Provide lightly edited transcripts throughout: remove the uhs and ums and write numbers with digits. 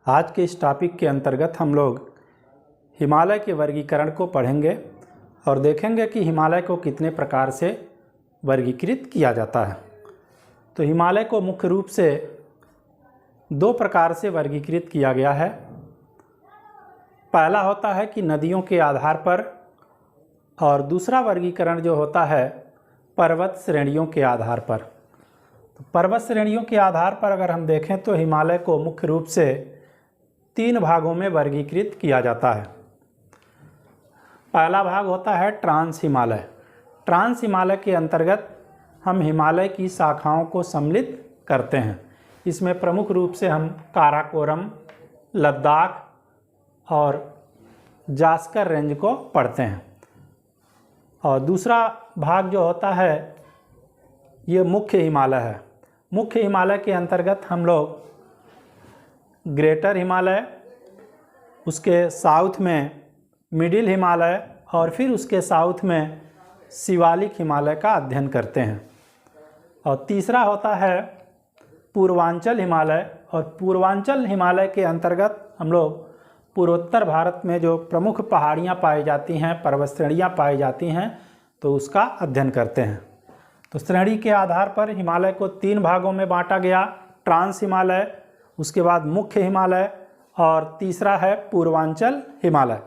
आज के इस टॉपिक के अंतर्गत हम लोग हिमालय के वर्गीकरण को पढ़ेंगे और देखेंगे कि हिमालय को कितने प्रकार से वर्गीकृत किया जाता है। तो हिमालय को मुख्य रूप से दो प्रकार से वर्गीकृत किया गया है। पहला होता है कि नदियों के आधार पर, और दूसरा वर्गीकरण जो होता है पर्वत श्रेणियों के आधार पर। तो पर्वत श्रेणियों के आधार पर अगर हम देखें तो हिमालय को मुख्य रूप से तीन भागों में वर्गीकृत किया जाता है। पहला भाग होता है ट्रांस हिमालय। ट्रांस हिमालय के अंतर्गत हम हिमालय की शाखाओं को सम्मिलित करते हैं। इसमें प्रमुख रूप से हम काराकोरम, लद्दाख और जास्कर रेंज को पढ़ते हैं। और दूसरा भाग जो होता है ये मुख्य हिमालय है। मुख्य हिमालय के अंतर्गत हम लोग ग्रेटर हिमालय, उसके साउथ में मिडिल हिमालय और फिर उसके साउथ में शिवालिक हिमालय का अध्ययन करते हैं। और तीसरा होता है पूर्वांचल हिमालय। और पूर्वांचल हिमालय के अंतर्गत हम लोग पूर्वोत्तर भारत में जो प्रमुख पहाड़ियाँ पाई जाती हैं, पर्वत श्रेणियाँ पाई जाती हैं, तो उसका अध्ययन करते हैं। तो श्रेणी के आधार पर हिमालय को तीन भागों में बांटा गया। ट्रांस हिमालय, उसके बाद मुख्य हिमालय और तीसरा है पूर्वांचल हिमालय।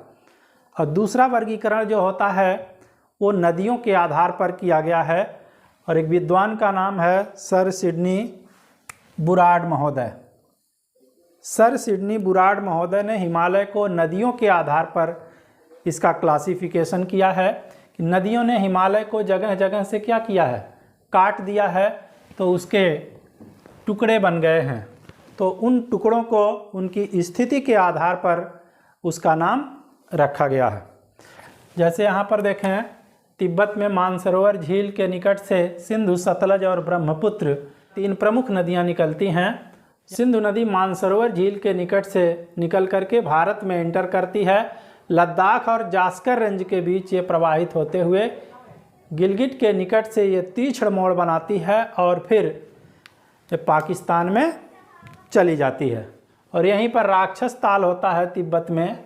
और दूसरा वर्गीकरण जो होता है वो नदियों के आधार पर किया गया है। और एक विद्वान का नाम है सर सिडनी बुराड महोदय। सर सिडनी बुराड महोदय ने हिमालय को नदियों के आधार पर इसका क्लासिफिकेशन किया है कि नदियों ने हिमालय को जगह जगह से क्या किया है, काट दिया है, तो उसके टुकड़े बन गए हैं। तो उन टुकड़ों को उनकी स्थिति के आधार पर उसका नाम रखा गया है। जैसे यहाँ पर देखें, तिब्बत में मानसरोवर झील के निकट से सिंधु, सतलज और ब्रह्मपुत्र तीन प्रमुख नदियाँ निकलती हैं। सिंधु नदी मानसरोवर झील के निकट से निकल करके भारत में एंटर करती है। लद्दाख और जास्कर रेंज के बीच ये प्रवाहित होते हुए गिलगिट के निकट से ये तीक्ष्ण मोड़ बनाती है और फिर ये पाकिस्तान में चली जाती है। और यहीं पर राक्षस ताल होता है तिब्बत में।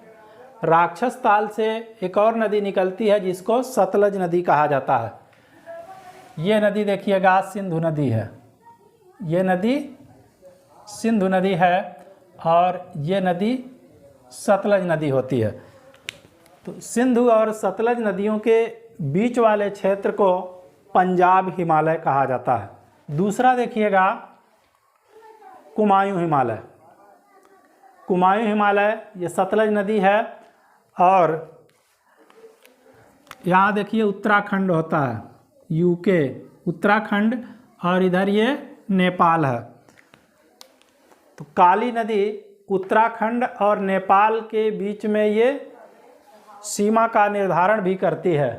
राक्षस ताल से एक और नदी निकलती है जिसको सतलज नदी कहा जाता है। ये नदी देखिएगा सिंधु नदी है, ये नदी सिंधु नदी है और ये नदी सतलज नदी होती है। तो सिंधु और सतलज नदियों के बीच वाले क्षेत्र को पंजाब हिमालय कहा जाता है। दूसरा देखिएगा कुमायूं हिमालय। कुमायूं हिमालय ये सतलज नदी है और यहाँ देखिए उत्तराखंड होता है, यूके उत्तराखंड, और इधर ये नेपाल है। तो काली नदी उत्तराखंड और नेपाल के बीच में ये सीमा का निर्धारण भी करती है।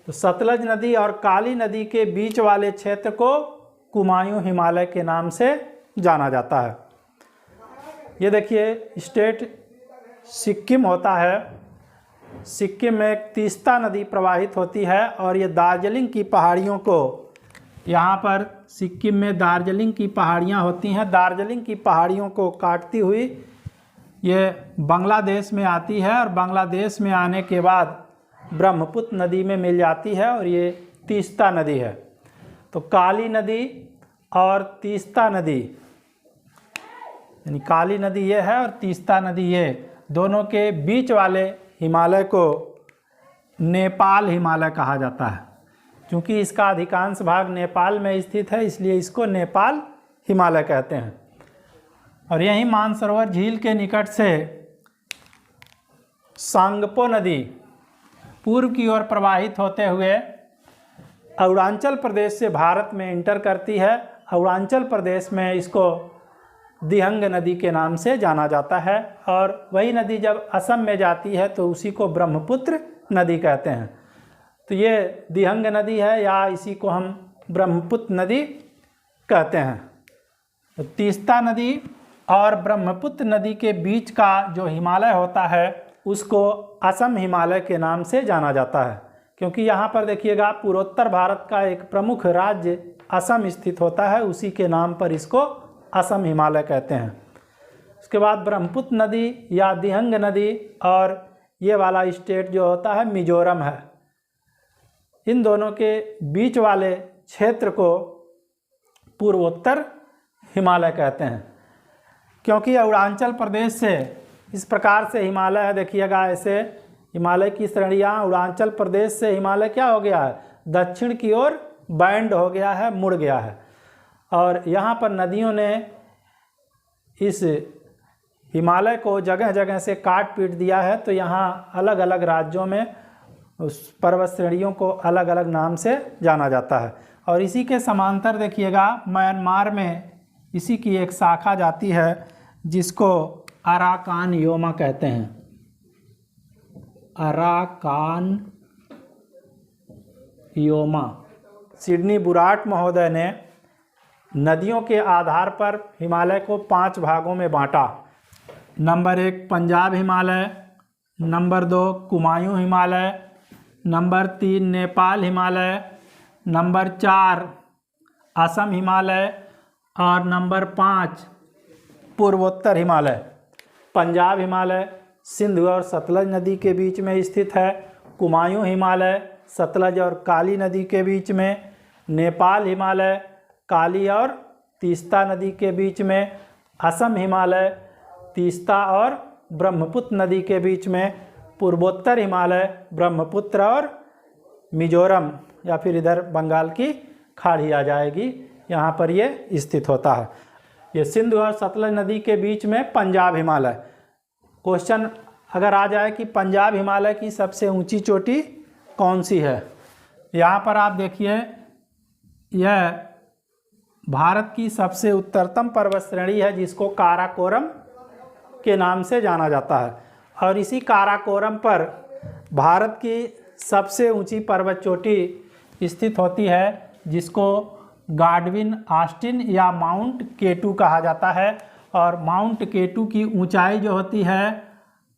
तो सतलज नदी और काली नदी के बीच वाले क्षेत्र को कुमायूं हिमालय के नाम से जाना जाता है। ये देखिए स्टेट सिक्किम होता है। सिक्किम में एक तीस्ता नदी प्रवाहित होती है और ये दार्जिलिंग की पहाड़ियों को, यहाँ पर सिक्किम में दार्जिलिंग की पहाड़ियाँ होती हैं, दार्जिलिंग की पहाड़ियों को काटती हुई ये बांग्लादेश में आती है और बांग्लादेश में आने के बाद ब्रह्मपुत्र नदी में मिल जाती है और ये तीस्ता नदी है। तो काली नदी और तीस्ता नदी, यानी काली नदी ये है और तीस्ता नदी ये, दोनों के बीच वाले हिमालय को नेपाल हिमालय कहा जाता है। क्योंकि इसका अधिकांश भाग नेपाल में स्थित है इसलिए इसको नेपाल हिमालय कहते हैं। और यहीं मानसरोवर झील के निकट से सांगपो नदी पूर्व की ओर प्रवाहित होते हुए अरुणाचल प्रदेश से भारत में इंटर करती है। अरुणाचल प्रदेश में इसको दिहंग नदी के नाम से जाना जाता है। और वही नदी जब असम में जाती है तो उसी को ब्रह्मपुत्र नदी कहते हैं। तो ये दिहंग नदी है या इसी को हम ब्रह्मपुत्र नदी कहते हैं। तो तीस्ता नदी और ब्रह्मपुत्र नदी के बीच का जो हिमालय होता है उसको असम हिमालय के नाम से जाना जाता है। क्योंकि यहाँ पर देखिएगा पूर्वोत्तर भारत का एक प्रमुख राज्य असम स्थित होता है, उसी के नाम पर इसको असम हिमालय कहते हैं। उसके बाद ब्रह्मपुत्र नदी या दिहंग नदी, और ये वाला स्टेट जो होता है मिजोरम है। इन दोनों के बीच वाले क्षेत्र को पूर्वोत्तर हिमालय कहते हैं, क्योंकि अरुणाचल प्रदेश से इस प्रकार से हिमालय है, देखिएगा ऐसे हिमालय की श्रेणियाँ, अरुणाचल प्रदेश से हिमालय क्या हो गया है, दक्षिण की ओर बैंड हो गया है, मुड़ गया है। और यहाँ पर नदियों ने इस हिमालय को जगह जगह से काट पीट दिया है, तो यहाँ अलग अलग राज्यों में उस पर्वत श्रेणियों को अलग अलग नाम से जाना जाता है। और इसी के समांतर देखिएगा म्यांमार में इसी की एक शाखा जाती है जिसको अराकान योमा कहते हैं। Arakan Yoma. सिडनी बुराट महोदय ने नदियों के आधार पर हिमालय को 5 भागों में बांटा। Number 1 Punjab Himalaya, number 2 Kumaon Himalaya, number 3 Nepal Himalaya, number 4 Assam Himalaya और नंबर 5 पूर्वोत्तर हिमालय। पंजाब हिमालय सिंधु और सतलज नदी के बीच में स्थित है। कुमायूं हिमालय सतलज और काली नदी के बीच में। नेपाल हिमालय काली और तीस्ता नदी के बीच में। असम हिमालय तीस्ता और ब्रह्मपुत्र नदी के बीच में। पूर्वोत्तर हिमालय ब्रह्मपुत्र और मिजोरम या फिर इधर बंगाल की खाड़ी आ जाएगी, यहाँ पर ये स्थित होता है। ये सिंधु और सतलज नदी के बीच में पंजाब हिमालय। क्वेश्चन अगर आ जाए कि पंजाब हिमालय की सबसे ऊंची चोटी कौन सी है, यहाँ पर आप देखिए यह भारत की सबसे उत्तरतम पर्वत श्रेणी है जिसको काराकोरम के नाम से जाना जाता है। और इसी काराकोरम पर भारत की सबसे ऊंची पर्वत चोटी स्थित होती है जिसको गाडविन ऑस्टिन या माउंट केटू कहा जाता है। और माउंट केटू की ऊंचाई जो होती है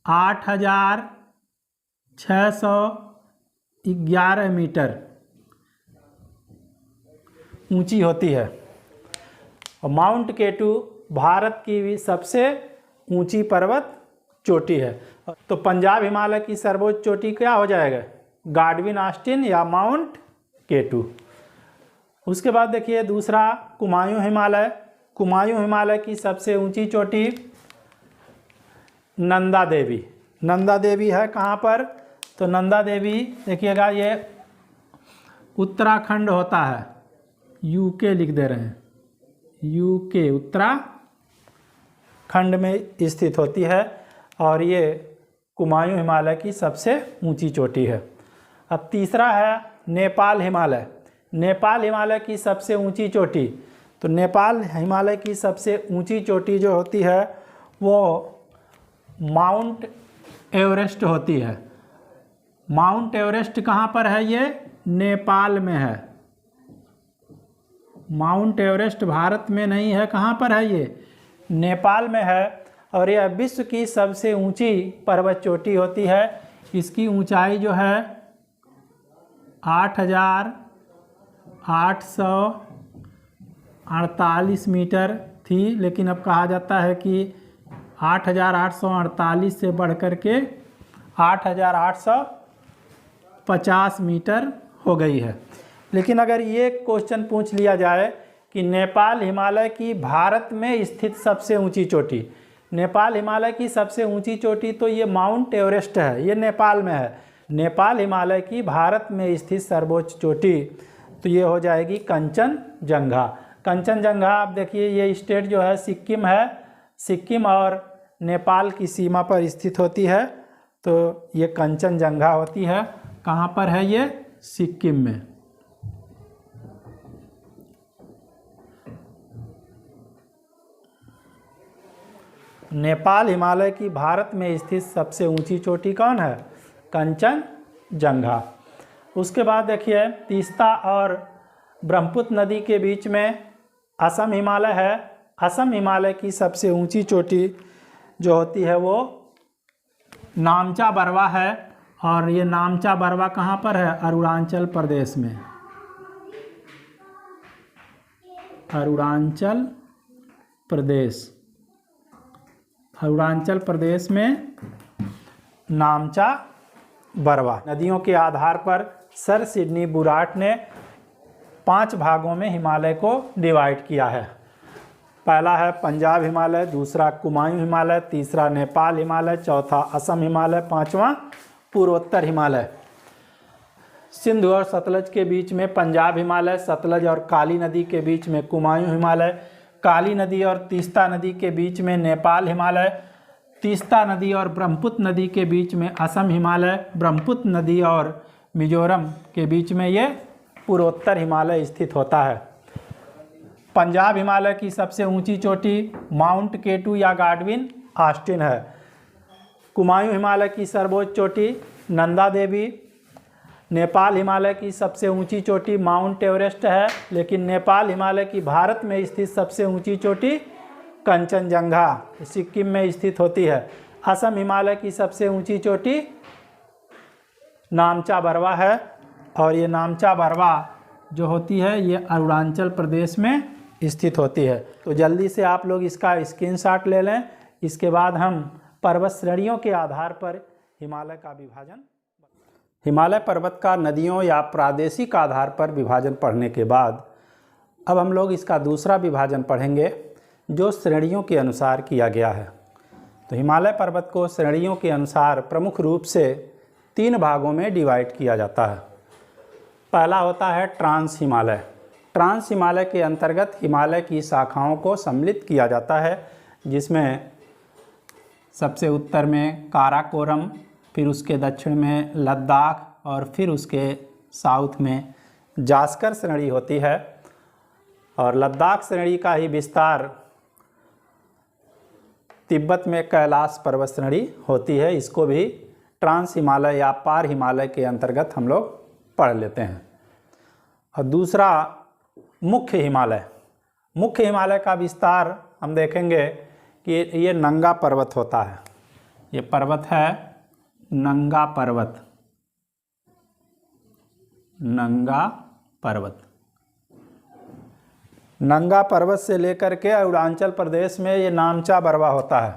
8,611 मीटर ऊंची होती है। और माउंट केटू भारत की भी सबसे ऊंची पर्वत चोटी है। तो पंजाब हिमालय की सर्वोच्च चोटी क्या हो जाएगा, गाडविन ऑस्टिन या माउंट केटू। उसके बाद देखिए दूसरा कुमायूं हिमालय। कुमायूं हिमालय की सबसे ऊंची चोटी नंदा देवी। नंदा देवी है कहाँ पर, तो नंदा देवी देखिएगा ये उत्तराखंड होता है, यूके लिख दे रहे हैं, यूके उत्तराखंड में स्थित होती है। और ये कुमायूं हिमालय की सबसे ऊंची चोटी है। अब तीसरा है नेपाल हिमालय। नेपाल हिमालय की सबसे ऊंची चोटी, तो नेपाल हिमालय की सबसे ऊंची चोटी जो होती है वो माउंट एवरेस्ट होती है। माउंट एवरेस्ट कहाँ पर है, ये नेपाल में है। माउंट एवरेस्ट भारत में नहीं है, कहाँ पर है, ये नेपाल में है। और यह विश्व की सबसे ऊंची पर्वत चोटी होती है। इसकी ऊंचाई जो है 8,848 मीटर थी, लेकिन अब कहा जाता है कि 8,848 से बढ़ कर के 8,850 मीटर हो गई है। लेकिन अगर ये क्वेश्चन पूछ लिया जाए कि नेपाल हिमालय की भारत में स्थित सबसे ऊंची चोटी, नेपाल हिमालय की सबसे ऊंची चोटी तो ये माउंट एवरेस्ट है, ये नेपाल में है। नेपाल हिमालय की भारत में स्थित सर्वोच्च चोटी तो ये हो जाएगी कंचनजंगा। कंचनजंगा आप देखिए ये स्टेट जो है सिक्किम है, सिक्किम और नेपाल की सीमा पर स्थित होती है। तो ये कंचनजंगा होती है, कहाँ पर है, ये सिक्किम में। नेपाल हिमालय की भारत में स्थित सबसे ऊंची चोटी कौन है, कंचनजंगा। उसके बाद देखिए तीस्ता और ब्रह्मपुत्र नदी के बीच में असम हिमालय है। असम हिमालय की सबसे ऊंची चोटी जो होती है वो नामचा बरवा है। और ये नामचा बरवा कहाँ पर है, अरुणाचल प्रदेश में। अरुणाचल प्रदेश अरुणाचल प्रदेश में नामचा बरवा। नदियों के आधार पर सर सिडनी बुराट ने 5 भागों में हिमालय को डिवाइड किया है। पहला है पंजाब हिमालय, दूसरा कुमायूं हिमालय, तीसरा नेपाल हिमालय, चौथा असम हिमालय, पांचवा पूर्वोत्तर हिमालय। सिंधु और सतलज के बीच में पंजाब हिमालय, सतलज और काली नदी के बीच में कुमायूं हिमालय, काली नदी और तीस्ता नदी के बीच में नेपाल हिमालय, तीस्ता नदी और ब्रह्मपुत्र नदी के बीच में असम हिमालय, ब्रह्मपुत्र नदी और मिजोरम के बीच में ये पूर्वोत्तर हिमालय स्थित होता है। पंजाब हिमालय की सबसे ऊंची चोटी माउंट केटू या गाडविन ऑस्टिन है। कुमायूं हिमालय की सर्वोच्च चोटी नंदा देवी। नेपाल हिमालय की सबसे ऊंची चोटी माउंट एवरेस्ट है, लेकिन नेपाल हिमालय की भारत में स्थित सबसे ऊंची चोटी कंचनजंगा सिक्किम में स्थित होती है। असम हिमालय की सबसे ऊंची चोटी नामचा बरवा है, और ये नामचा बरवा जो होती है ये अरुणाचल प्रदेश में स्थित होती है। तो जल्दी से आप लोग इसका स्क्रीनशॉट ले लें। इसके बाद हम पर्वत श्रेणियों के आधार पर हिमालय का विभाजन, हिमालय पर्वत का नदियों या प्रादेशिक आधार पर विभाजन पढ़ने के बाद अब हम लोग इसका दूसरा विभाजन पढ़ेंगे जो श्रेणियों के अनुसार किया गया है। तो हिमालय पर्वत को श्रेणियों के अनुसार प्रमुख रूप से 3 भागों में डिवाइड किया जाता है। पहला होता है ट्रांस हिमालय। ट्रांस हिमालय के अंतर्गत हिमालय की शाखाओं को सम्मिलित किया जाता है, जिसमें सबसे उत्तर में काराकोरम, फिर उसके दक्षिण में लद्दाख और फिर उसके साउथ में जास्कर श्रेणी होती है। और लद्दाख श्रेणी का ही विस्तार तिब्बत में कैलाश पर्वत श्रेणी होती है। इसको भी ट्रांस हिमालय या पार हिमालय के अंतर्गत हम लोग पढ़ लेते हैं। और दूसरा मुख्य हिमालय। मुख्य हिमालय का विस्तार हम देखेंगे कि ये नंगा पर्वत होता है। ये पर्वत है नंगा पर्वत, नंगा पर्वत। नंगा पर्वत से लेकर के अरुणाचल प्रदेश में ये नामचा बरवा होता है।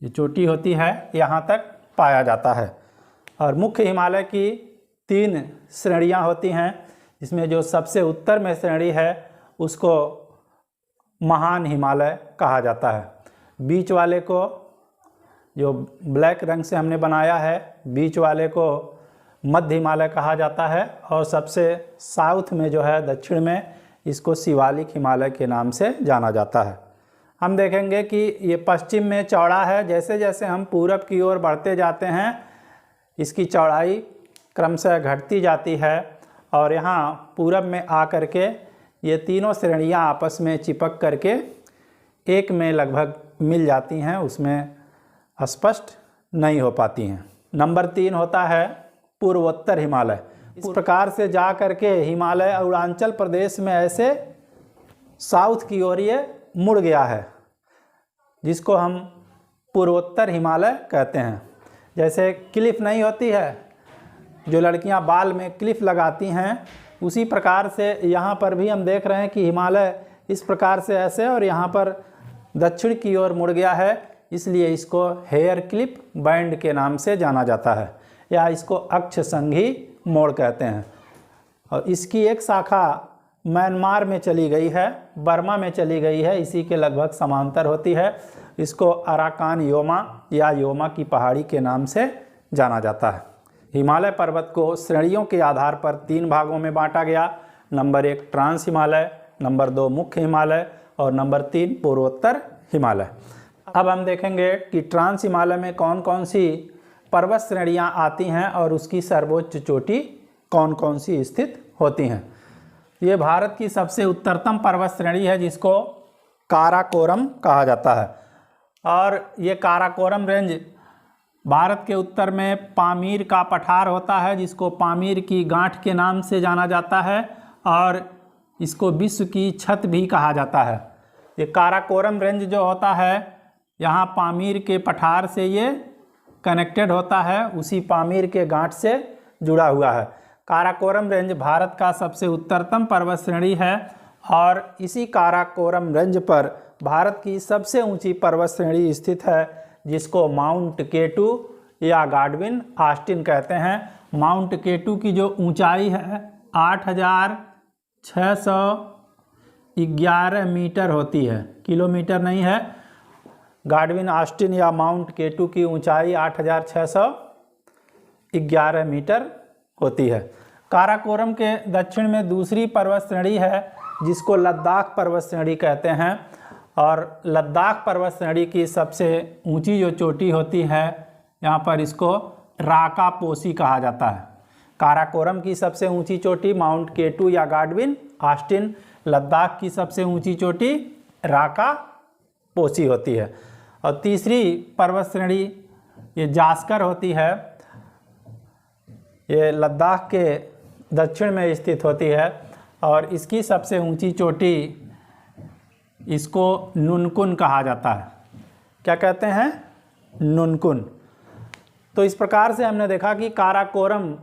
ये चोटी होती है, यहाँ तक पाया जाता है। और मुख्य हिमालय की 3 श्रेणियाँ होती हैं, जिसमें जो सबसे उत्तर में श्रेणी है उसको महान हिमालय कहा जाता है। बीच वाले को, जो ब्लैक रंग से हमने बनाया है, बीच वाले को मध्य हिमालय कहा जाता है। और सबसे साउथ में जो है, दक्षिण में, इसको शिवालिक हिमालय के नाम से जाना जाता है। हम देखेंगे कि ये पश्चिम में चौड़ा है। जैसे जैसे हम पूरब की ओर बढ़ते जाते हैं इसकी चौड़ाई क्रमशः घटती जाती है, और यहाँ पूरब में आकर के ये तीनों श्रेणियाँ आपस में चिपक करके एक में लगभग मिल जाती हैं, उसमें स्पष्ट नहीं हो पाती हैं। नंबर 3 होता है पूर्वोत्तर हिमालय। इस प्रकार से जा करके हिमालय अरुणाचल प्रदेश में ऐसे साउथ की ओर ये मुड़ गया है, जिसको हम पूर्वोत्तर हिमालय कहते हैं। जैसे क्लिफ नहीं होती है, जो लड़कियां बाल में क्लिफ लगाती हैं, उसी प्रकार से यहाँ पर भी हम देख रहे हैं कि हिमालय इस प्रकार से ऐसे, और यहाँ पर दक्षिण की ओर मुड़ गया है, इसलिए इसको हेयर क्लिप बैंड के नाम से जाना जाता है, या इसको अक्ष संघी मोड़ कहते हैं। और इसकी एक शाखा म्यांमार में चली गई है, बर्मा में चली गई है, इसी के लगभग समांतर होती है। इसको अराकान योमा या योमा की पहाड़ी के नाम से जाना जाता है। हिमालय पर्वत को श्रेणियों के आधार पर 3 भागों में बांटा गया। नंबर 1 ट्रांस हिमालय, नंबर 2 मुख्य हिमालय, और नंबर 3 पूर्वोत्तर हिमालय। अब हम देखेंगे कि ट्रांस हिमालय में कौन कौन सी पर्वत श्रेणियाँ आती हैं और उसकी सर्वोच्च चोटी कौन कौन सी स्थित होती हैं। ये भारत की सबसे उत्तरतम पर्वत श्रेणी है, जिसको काराकोरम कहा जाता है। और ये काराकोरम रेंज भारत के उत्तर में पामीर का पठार होता है, जिसको पामीर की गांठ के नाम से जाना जाता है, और इसको विश्व की छत भी कहा जाता है। ये काराकोरम रेंज जो होता है, यहाँ पामीर के पठार से ये कनेक्टेड होता है, उसी पामीर के गांठ से जुड़ा हुआ है। काराकोरम रेंज भारत का सबसे उत्तरतम पर्वत श्रेणी है, और इसी काराकोरम रेंज पर भारत की सबसे ऊंची पर्वत श्रेणी स्थित है, जिसको माउंट केटू या गॉडविन ऑस्टिन कहते हैं। माउंट केटू की जो ऊंचाई है 8,611 मीटर होती है, किलोमीटर नहीं है। गॉडविन ऑस्टिन या माउंट केटू की ऊंचाई 8,611 मीटर होती है। काराकोरम के दक्षिण में दूसरी पर्वत श्रेणी है, जिसको लद्दाख पर्वत श्रेणी कहते हैं। और लद्दाख पर्वत श्रेणी की सबसे ऊंची जो चोटी होती है, यहाँ पर इसको राका पोसी कहा जाता है। काराकोरम की सबसे ऊंची चोटी माउंट केटू या गॉडविन ऑस्टिन, लद्दाख की सबसे ऊंची चोटी राका पोसी होती है। और तीसरी पर्वत श्रेणी ये जास्कर होती है, ये लद्दाख के दक्षिण में स्थित होती है और इसकी सबसे ऊंची चोटी इसको नुनकुन कहा जाता है। क्या कहते हैं? नुनकुन। तो इस प्रकार से हमने देखा कि काराकोरम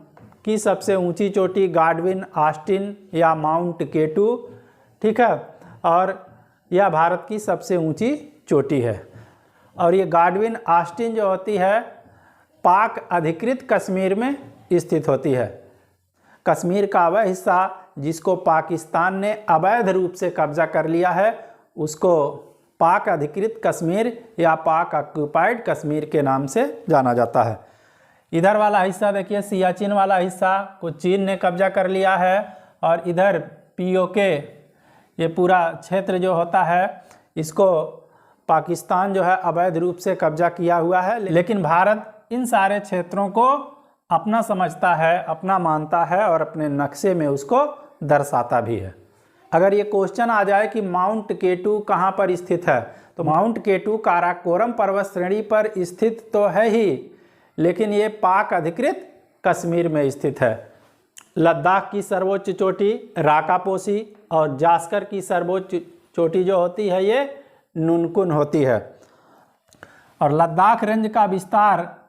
की सबसे ऊंची चोटी गॉडविन ऑस्टिन या माउंट केटू, ठीक है, और यह भारत की सबसे ऊंची चोटी है। और ये गॉडविन ऑस्टिन जो होती है पाक अधिकृत कश्मीर में स्थित होती है। कश्मीर का वह हिस्सा जिसको पाकिस्तान ने अवैध रूप से कब्जा कर लिया है, उसको पाक अधिकृत कश्मीर या पाक ऑक्यूपाइड कश्मीर के नाम से जाना जाता है। इधर वाला हिस्सा देखिए, सियाचिन वाला हिस्सा को चीन ने कब्जा कर लिया है। और इधर पीओके ये पूरा क्षेत्र जो होता है, इसको पाकिस्तान जो है अवैध रूप से कब्जा किया हुआ है। लेकिन भारत इन सारे क्षेत्रों को अपना समझता है, अपना मानता है और अपने नक्शे में उसको दर्शाता भी है। अगर ये क्वेश्चन आ जाए कि माउंट केटू कहाँ पर स्थित है, तो माउंट केटू काराकोरम पर्वत श्रेणी पर स्थित तो है ही, लेकिन ये पाक अधिकृत कश्मीर में स्थित है। लद्दाख की सर्वोच्च चोटी राकापोसी और जास्कर की सर्वोच्च चोटी जो होती है ये नुनकुन होती है। और लद्दाख रेंज का विस्तार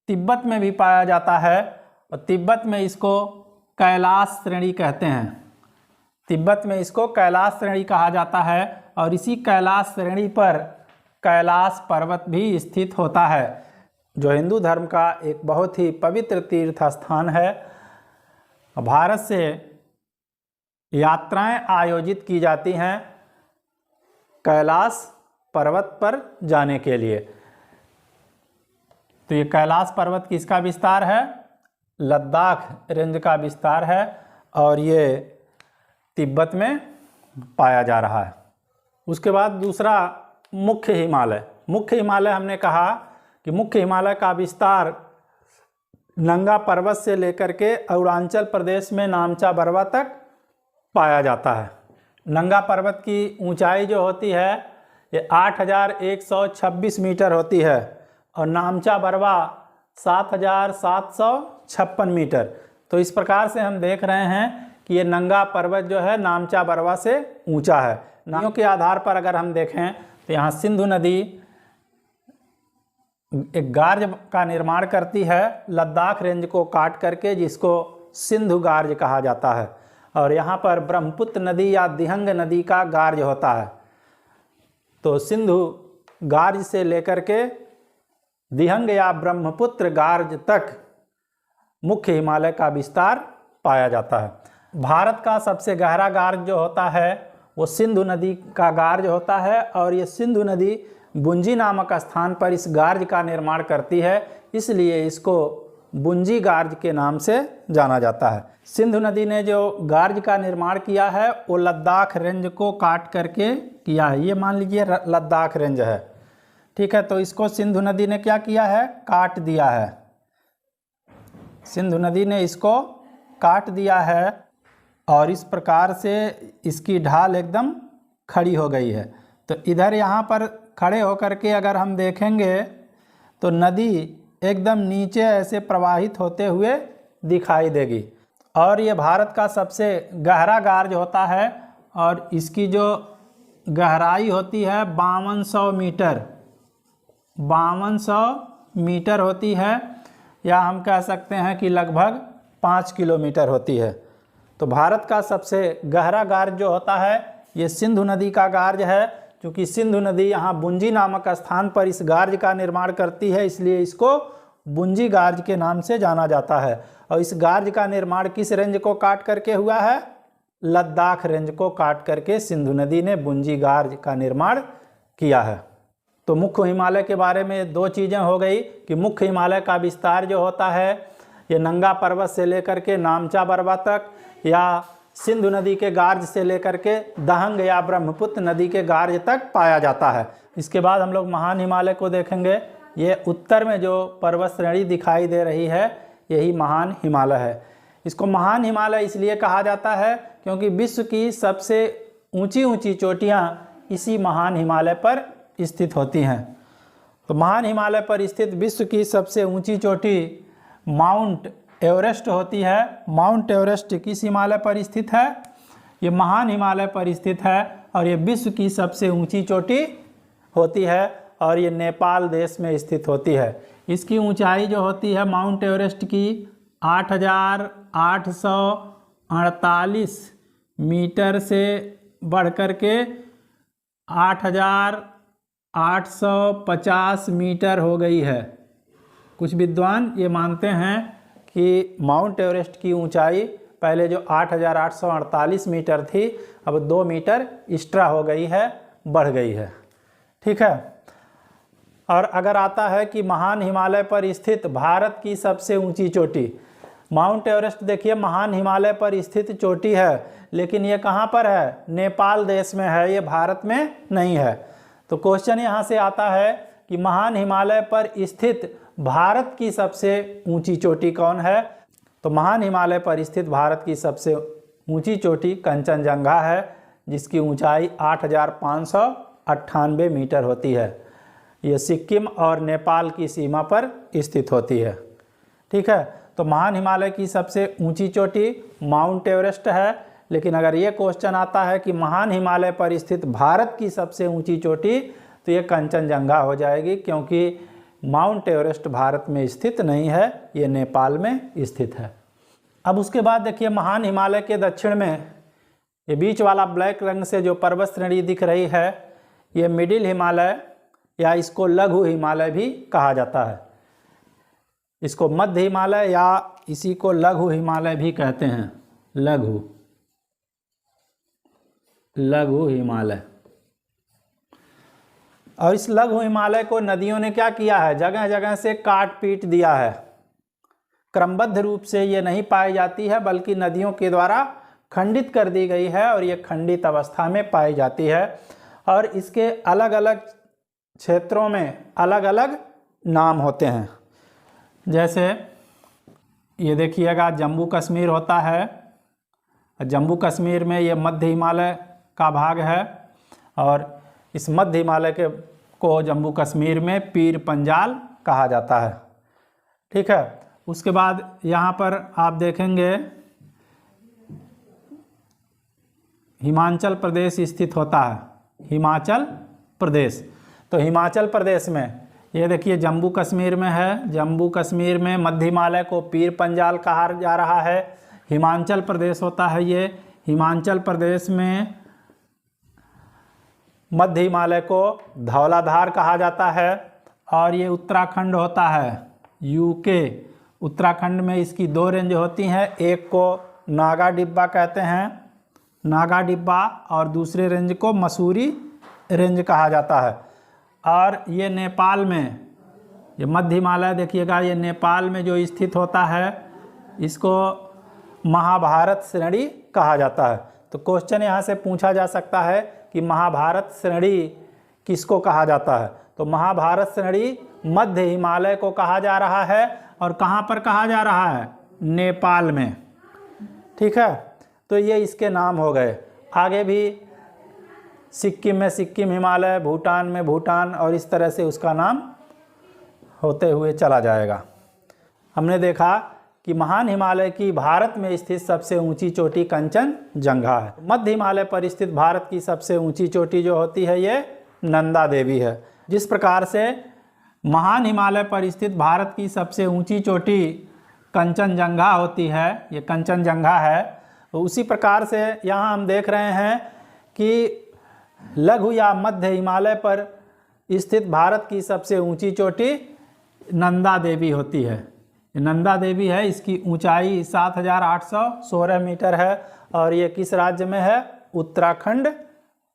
तिब्बत में भी पाया जाता है और तिब्बत में इसको कैलाश श्रेणी कहते हैं। तिब्बत में इसको कैलाश श्रेणी कहा जाता है और इसी कैलाश श्रेणी पर कैलाश पर्वत भी स्थित होता है, जो हिंदू धर्म का एक बहुत ही पवित्र तीर्थ स्थान है। भारत से यात्राएं आयोजित की जाती हैं कैलाश पर्वत पर जाने के लिए। तो ये कैलाश पर्वत किसका विस्तार है? लद्दाख रेंज का विस्तार है और ये तिब्बत में पाया जा रहा है। उसके बाद दूसरा मुख्य हिमालय। मुख्य हिमालय हमने कहा कि मुख्य हिमालय का विस्तार नंगा पर्वत से लेकर के अरुणाचल प्रदेश में नामचा बरवा तक पाया जाता है। नंगा पर्वत की ऊंचाई जो होती है ये 8,126 मीटर होती है और नामचा बरवा 7,756 मीटर। तो इस प्रकार से हम देख रहे हैं कि ये नंगा पर्वत जो है नामचा बरवा से ऊंचा है। नदियों के आधार पर अगर हम देखें तो यहाँ सिंधु नदी एक गार्ज का निर्माण करती है लद्दाख रेंज को काट करके, जिसको सिंधु गार्ज कहा जाता है। और यहाँ पर ब्रह्मपुत्र नदी या दिहंग नदी का गार्ज होता है। तो सिंधु गार्ज से लेकर के दिहंग या ब्रह्मपुत्र गार्ज तक मुख्य हिमालय का विस्तार पाया जाता है। भारत का सबसे गहरा गार्ज जो होता है वो सिंधु नदी का गार्ज होता है और ये सिंधु नदी बुंजी नामक स्थान पर इस गार्ज का निर्माण करती है, इसलिए इसको बुंजी गार्ज के नाम से जाना जाता है। सिंधु नदी ने जो गार्ज का निर्माण किया है वो लद्दाख रेंज को काट करके किया है। ये मान लीजिए लद्दाख रेंज है, ठीक है। तो इसको सिंधु नदी ने क्या किया है? काट दिया है। सिंधु नदी ने इसको काट दिया है और इस प्रकार से इसकी ढाल एकदम खड़ी हो गई है। तो इधर यहाँ पर खड़े होकर के अगर हम देखेंगे तो नदी एकदम नीचे ऐसे प्रवाहित होते हुए दिखाई देगी। और ये भारत का सबसे गहरा गार्ज होता है और इसकी जो गहराई होती है 5200 मीटर, 5200 मीटर होती है, या हम कह सकते हैं कि लगभग 5 किलोमीटर होती है। तो भारत का सबसे गहरा गार्ज जो होता है ये सिंधु नदी का गार्ज है, क्योंकि सिंधु नदी यहाँ बुंजी नामक स्थान पर इस गार्ज का निर्माण करती है, इसलिए इसको बुंजी गार्ज के नाम से जाना जाता है। और इस गार्ज का निर्माण किस रेंज को काट करके हुआ है? लद्दाख रेंज को काट करके सिंधु नदी ने बुंजी गार्ज का निर्माण किया है। तो मुख्य हिमालय के बारे में दो चीज़ें हो गई कि मुख्य हिमालय का विस्तार जो होता है ये नंगा पर्वत से लेकर के नामचा बरवा तक, या सिंधु नदी के गार्ज से लेकर के दहंग या ब्रह्मपुत्र नदी के गार्ज तक पाया जाता है। इसके बाद हम लोग महान हिमालय को देखेंगे। ये उत्तर में जो पर्वत श्रेणी दिखाई दे रही है यही महान हिमालय है। इसको महान हिमालय इसलिए कहा जाता है क्योंकि विश्व की सबसे ऊंची चोटियां इसी महान हिमालय पर स्थित होती हैं। तो महान हिमालय पर स्थित विश्व की सबसे ऊंची चोटी माउंट एवरेस्ट होती है। माउंट एवरेस्ट किस हिमालय पर स्थित है? ये महान हिमालय पर स्थित है और ये विश्व की सबसे ऊंची चोटी होती है और ये नेपाल देश में स्थित होती है। इसकी ऊंचाई जो होती है माउंट एवरेस्ट की 8,848 मीटर से बढ़कर के 8,850 मीटर हो गई है। कुछ विद्वान ये मानते हैं कि माउंट एवरेस्ट की ऊंचाई पहले जो 8,848 मीटर थी अब 2 मीटर एक्स्ट्रा हो गई है, बढ़ गई है। ठीक है। और अगर आता है कि महान हिमालय पर स्थित भारत की सबसे ऊंची चोटी, माउंट एवरेस्ट देखिए महान हिमालय पर स्थित चोटी है, लेकिन ये कहाँ पर है? नेपाल देश में है, ये भारत में नहीं है। तो क्वेश्चन यहाँ से आता है कि महान हिमालय पर स्थित भारत की सबसे ऊंची चोटी कौन है? तो महान हिमालय पर स्थित भारत की सबसे ऊंची चोटी कंचनजंगा है, जिसकी ऊंचाई 8,598 मीटर होती है। ये सिक्किम और नेपाल की सीमा पर स्थित होती है। ठीक है। तो महान हिमालय की सबसे ऊंची चोटी माउंट एवरेस्ट है, लेकिन अगर ये क्वेश्चन आता है कि महान हिमालय पर स्थित भारत की सबसे ऊंची चोटी, तो ये कंचनजंगा हो जाएगी, क्योंकि माउंट एवरेस्ट भारत में स्थित नहीं है, ये नेपाल में स्थित है। अब उसके बाद देखिए महान हिमालय के दक्षिण में ये बीच वाला ब्लैक रंग से जो पर्वत श्रेणी दिख रही है ये मिडिल हिमालय या इसको लघु हिमालय भी कहा जाता है। इसको मध्य हिमालय या इसी को लघु हिमालय भी कहते हैं। लघु हिमालय। और इस लघु हिमालय को नदियों ने क्या किया है? जगह जगह से काट पीट दिया है। क्रमबद्ध रूप से ये नहीं पाई जाती है, बल्कि नदियों के द्वारा खंडित कर दी गई है और ये खंडित अवस्था में पाई जाती है। और इसके अलग अलग क्षेत्रों में अलग अलग नाम होते हैं। जैसे ये देखिएगा जम्मू कश्मीर होता है, जम्मू कश्मीर में ये मध्य हिमालय का भाग है और इस मध्य हिमालय को जम्मू कश्मीर में पीर पंजाल कहा जाता है। ठीक है। उसके बाद यहाँ पर आप देखेंगे हिमाचल प्रदेश स्थित होता है। हिमाचल प्रदेश, तो हिमाचल प्रदेश में ये देखिए जम्मू कश्मीर में है। जम्मू कश्मीर में मध्य हिमालय को पीर पंजाल कहा जा रहा है। हिमाचल प्रदेश होता है ये। हिमाचल प्रदेश में मध्य हिमालय को धौलाधार कहा जाता है। और ये उत्तराखंड होता है, यूके। उत्तराखंड में इसकी 2 रेंज होती हैं, एक को नागा डिब्बा कहते हैं, नागा डिब्बा, और दूसरे रेंज को मसूरी रेंज कहा जाता है। और ये नेपाल में, ये मध्य हिमालय देखिएगा, ये नेपाल में जो स्थित होता है इसको महाभारत श्रेणी कहा जाता है। तो क्वेश्चन यहाँ से पूछा जा सकता है कि महाभारत श्रेणी किसको कहा जाता है? तो महाभारत श्रेणी मध्य हिमालय को कहा जा रहा है। और कहाँ पर कहा जा रहा है? नेपाल में। ठीक है। तो ये इसके नाम हो गए। आगे भी सिक्किम में सिक्किम हिमालय, भूटान में भूटान, और इस तरह से उसका नाम होते हुए चला जाएगा। हमने देखा कि महान हिमालय की भारत में स्थित सबसे ऊंची चोटी कंचनजंगा है। मध्य हिमालय पर स्थित भारत की सबसे ऊंची चोटी जो होती है ये नंदा देवी है। जिस प्रकार से महान हिमालय पर स्थित भारत की सबसे ऊंची चोटी कंचनजंगा होती है, ये कंचनजंगा है, तो उसी प्रकार से यहाँ हम देख रहे हैं कि लघु या मध्य हिमालय पर स्थित भारत की सबसे ऊंची चोटी नंदा देवी होती है। नंदा देवी है, इसकी ऊंचाई 7,816 मीटर है और ये किस राज्य में है? उत्तराखंड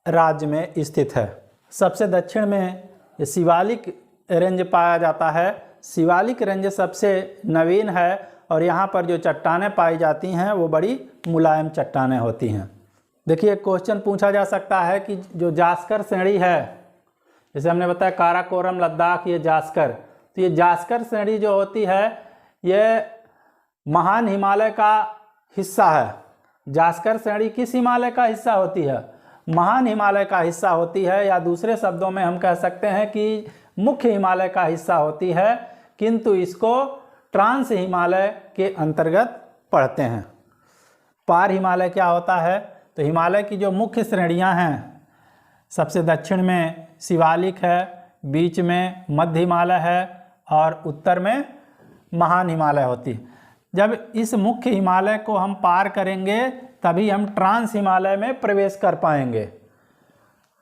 राज्य में स्थित है। सबसे दक्षिण में ये शिवालिक रेंज पाया जाता है। शिवालिक रेंज सबसे नवीन है और यहाँ पर जो चट्टानें पाई जाती हैं वो बड़ी मुलायम चट्टानें होती हैं। देखिए, क्वेश्चन पूछा जा सकता है कि जो जास्कर श्रेणी है, जैसे हमने बताया काराकोरम, लद्दाख, ये जास्कर, तो ये जास्कर श्रेणी जो होती है ये महान हिमालय का हिस्सा है। जास्कर श्रेणी किस हिमालय का हिस्सा होती है? महान हिमालय का हिस्सा होती है, या दूसरे शब्दों में हम कह सकते हैं कि मुख्य हिमालय का हिस्सा होती है, किंतु इसको ट्रांस हिमालय के अंतर्गत पढ़ते हैं। पार हिमालय क्या होता है? तो हिमालय की जो मुख्य श्रेणियां हैं, सबसे दक्षिण में शिवालिक है, बीच में मध्य हिमालय है और उत्तर में महान हिमालय होती है। जब इस मुख्य हिमालय को हम पार करेंगे तभी हम ट्रांस हिमालय में प्रवेश कर पाएंगे।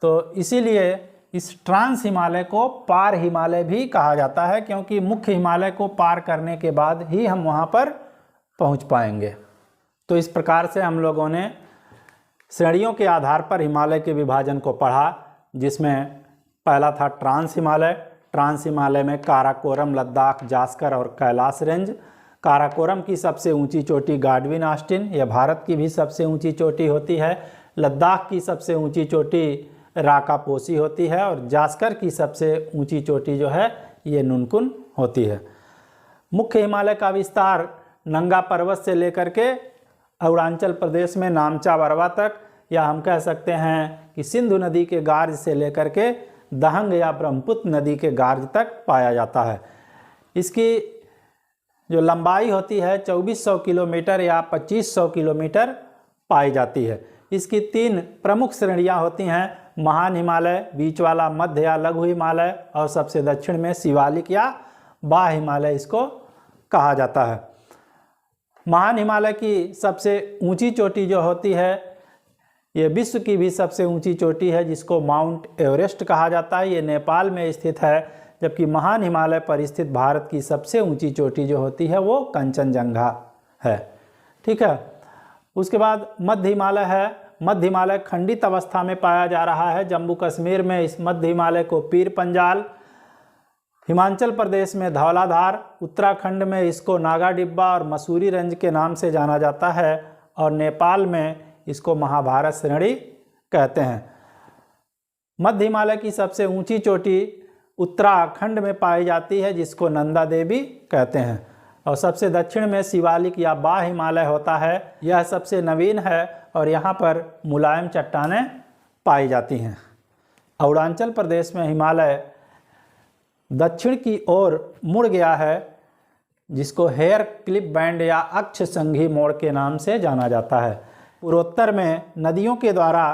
तो इसीलिए इस ट्रांस हिमालय को पार हिमालय भी कहा जाता है, क्योंकि मुख्य हिमालय को पार करने के बाद ही हम वहाँ पर पहुँच पाएंगे। तो इस प्रकार से हम लोगों ने श्रेणियों के आधार पर हिमालय के विभाजन को पढ़ा, जिसमें पहला था ट्रांस हिमालय। ट्रांस हिमालय में काराकोरम, लद्दाख, जास्कर और कैलाश रेंज। काराकोरम की सबसे ऊंची चोटी गाडविन ऑस्टिन, यह भारत की भी सबसे ऊंची चोटी होती है। लद्दाख की सबसे ऊंची चोटी राकापोसी होती है और जास्कर की सबसे ऊंची चोटी जो है ये नुनकुन होती है। मुख्य हिमालय का विस्तार नंगा पर्वत से लेकर के अरुणाचल प्रदेश में नामचा बरवा तक, या हम कह सकते हैं कि सिंधु नदी के गार्ज से लेकर के दहंग या ब्रह्मपुत्र नदी के गार्ज तक पाया जाता है। इसकी जो लंबाई होती है 2400 किलोमीटर या 2500 किलोमीटर पाई जाती है। इसकी 3 प्रमुख श्रेणियां होती हैं: महान हिमालय, बीच वाला मध्य या लघु हिमालय और सबसे दक्षिण में शिवालिक या बाह्य हिमालय इसको कहा जाता है। महान हिमालय की सबसे ऊंची चोटी जो होती है ये विश्व की भी सबसे ऊंची चोटी है, जिसको माउंट एवरेस्ट कहा जाता है। ये नेपाल में स्थित है, जबकि महान हिमालय पर स्थित भारत की सबसे ऊंची चोटी जो होती है वो कंचनजंगा है। ठीक है। उसके बाद मध्य हिमालय है। मध्य हिमालय खंडित अवस्था में पाया जा रहा है। जम्मू कश्मीर में इस मध्य हिमालय को पीर पंजाल, हिमाचल प्रदेश में धौलाधार, उत्तराखंड में इसको नागा डिब्बा और मसूरी रेंज के नाम से जाना जाता है और नेपाल में इसको महाभारत श्रेणी कहते हैं। मध्य हिमालय की सबसे ऊंची चोटी उत्तराखंड में पाई जाती है, जिसको नंदा देवी कहते हैं, और सबसे दक्षिण में शिवालिक या बाह्य हिमालय होता है। यह सबसे नवीन है और यहाँ पर मुलायम चट्टानें पाई जाती हैं। अरुणाचल प्रदेश में हिमालय दक्षिण की ओर मुड़ गया है, जिसको हेयर क्लिप बैंड या अक्ष संघी मोड़ के नाम से जाना जाता है। पूर्वोत्तर में नदियों के द्वारा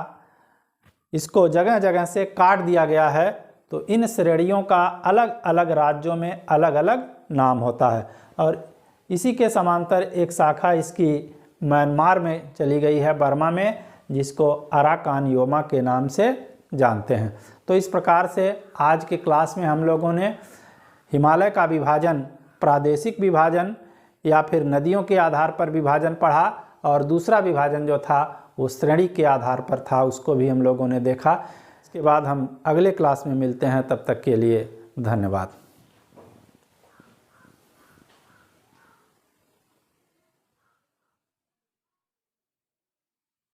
इसको जगह जगह से काट दिया गया है, तो इन श्रेणियों का अलग अलग राज्यों में अलग अलग नाम होता है। और इसी के समांतर एक शाखा इसकी म्यांमार में चली गई है, बर्मा में, जिसको अराकान योमा के नाम से जानते हैं। तो इस प्रकार से आज के क्लास में हम लोगों ने हिमालय का विभाजन, प्रादेशिक विभाजन या फिर नदियों के आधार पर विभाजन पढ़ा, और दूसरा विभाजन जो था वो श्रेणी के आधार पर था, उसको भी हम लोगों ने देखा। इसके बाद हम अगले क्लास में मिलते हैं, तब तक के लिए धन्यवाद।